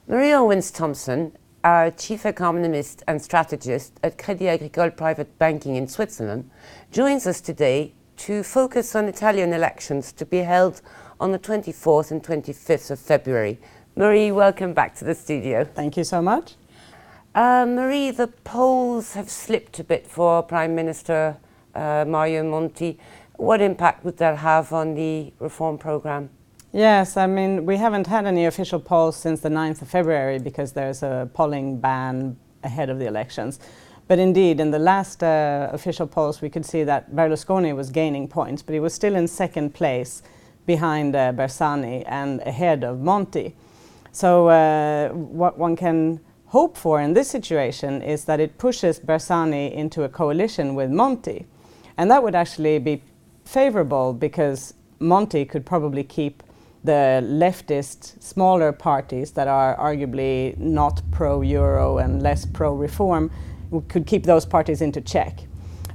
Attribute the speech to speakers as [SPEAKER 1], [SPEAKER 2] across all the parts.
[SPEAKER 1] Owens Thomsen, our Chief Economist and Strategist at Crédit Agricole Private Banking in Switzerland, joins us today to focus on Italian elections to be held on the 24th and 25th of February. Marie, welcome back to the studio.
[SPEAKER 2] Thank you so much.
[SPEAKER 1] Marie, the polls have slipped a bit for Prime Minister Mario Monti. What impact would that have on the reform programme?
[SPEAKER 2] Yes, I mean, we haven't had any official polls since the 9th of February because there's a polling ban ahead of the elections. But indeed, in the last official polls, we could see that Berlusconi was gaining points, but he was still in second place behind Bersani and ahead of Monti. So what one can hope for in this situation is that it pushes Bersani into a coalition with Monti. And that would actually be favorable because Monti could probably keep the leftist smaller parties that are arguably not pro-Euro and less pro-reform, could keep those parties into check.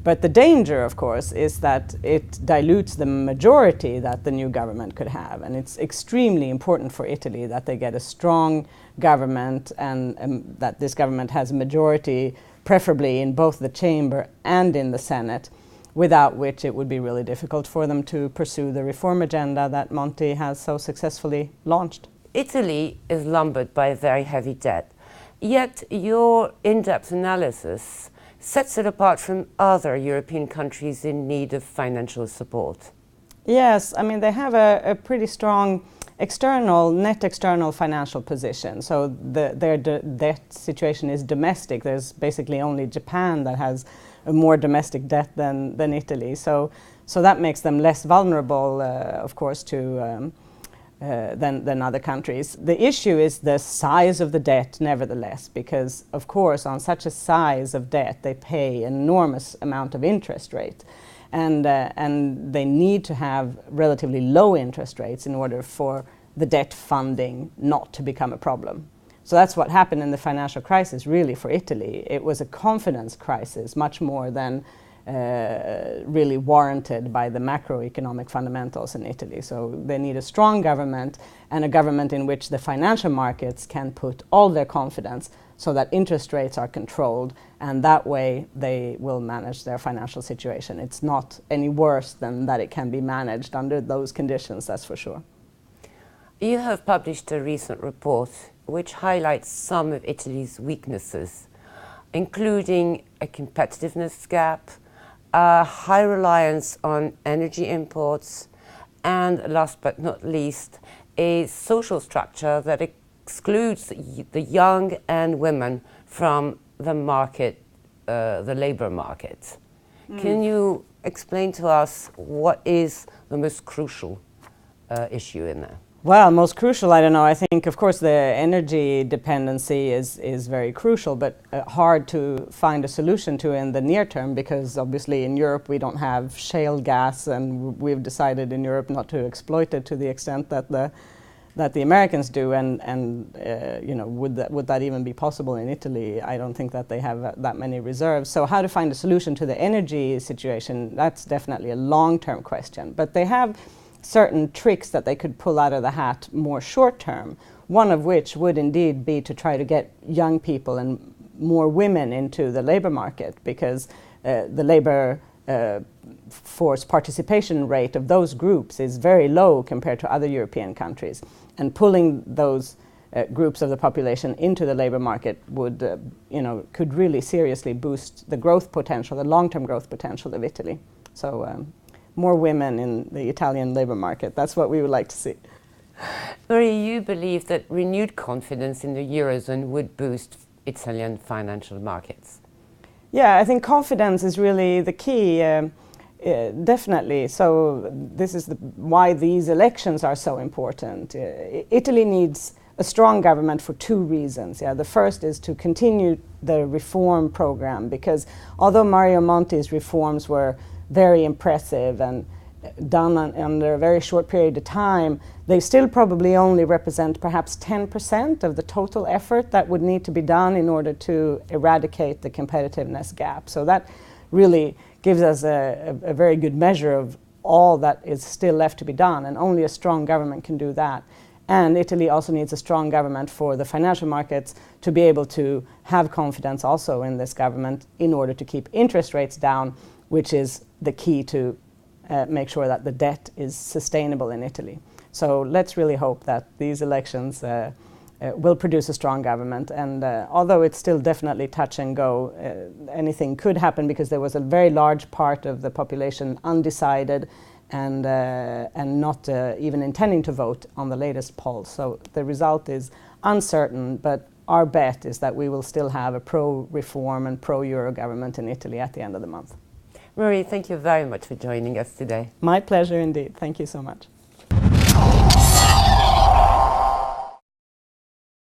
[SPEAKER 2] But the danger, of course, is that it dilutes the majority that the new government could have. And it's extremely important for Italy that they get a strong government and that this government has a majority, preferably in both the chamber and in the Senate, without which it would be really difficult for them to pursue the reform agenda that Monti has so successfully launched.
[SPEAKER 1] Italy is lumbered by a very heavy debt, yet your in-depth analysis sets it apart from other European countries in need of financial support.
[SPEAKER 2] Yes, I mean, they have a pretty strong net external financial position. So their debt situation is domestic. There's basically only Japan that has a more domestic debt than Italy. So that makes them less vulnerable, of course, to than other countries. The issue is the size of the debt, nevertheless, because, of course, on such a size of debt, they pay an enormous amount of interest rate. And they need to have relatively low interest rates in order for the debt funding not to become a problem. So that's what happened in the financial crisis, really, for Italy. It was a confidence crisis, much more than really warranted by the macroeconomic fundamentals in Italy. So they need a strong government and a government in which the financial markets can put all their confidence so that interest rates are controlled, and that way they will manage their financial situation. It's not any worse than that it can be managed under those conditions, that's for sure.
[SPEAKER 1] You have published a recent report which highlights some of Italy's weaknesses, including a competitiveness gap, a high reliance on energy imports, and last but not least, a social structure that excludes the young and women from the market, the labor market. Can you explain to us what is the most crucial issue in there?
[SPEAKER 2] Well, most crucial, I don't know. I think, of course, the energy dependency is very crucial, but hard to find a solution to in the near term, because obviously in Europe we don't have shale gas, and we've decided in Europe not to exploit it to the extent that the Americans do. And you know, would that even be possible in Italy? I don't think that they have that many reserves. So how to find a solution to the energy situation, that's definitely a long-term question. But they have certain tricks that they could pull out of the hat more short term, one of which would indeed be to try to get young people and more women into the labor market, because the labor force participation rate of those groups is very low compared to other European countries. And pulling those groups of the population into the labor market would, could really seriously boost the growth potential, the long-term growth potential of Italy. So more women in the Italian labor market. That's what we would like to see.
[SPEAKER 1] Marie, you believe that renewed confidence in the Eurozone would boost Italian financial markets?
[SPEAKER 2] Yeah, I think confidence is really the key, definitely. So this is why these elections are so important. Italy needs a strong government for two reasons. The first is to continue the reform program, because although Mario Monti's reforms were very impressive and done under a very short period of time, they still probably only represent perhaps 10% of the total effort that would need to be done in order to eradicate the competitiveness gap. So that really gives us a very good measure of all that is still left to be done, and only a strong government can do that. And Italy also needs a strong government for the financial markets to be able to have confidence also in this government in order to keep interest rates down, which is the key to make sure that the debt is sustainable in Italy. So let's really hope that these elections will produce a strong government. And although it's still definitely touch and go, anything could happen because there was a very large part of the population undecided and not even intending to vote on the latest polls. So the result is uncertain, but our bet is that we will still have a pro-reform and pro-Euro government in Italy at the end of the month.
[SPEAKER 1] Marie, thank you very much for joining us today.
[SPEAKER 2] My pleasure indeed. Thank you so much.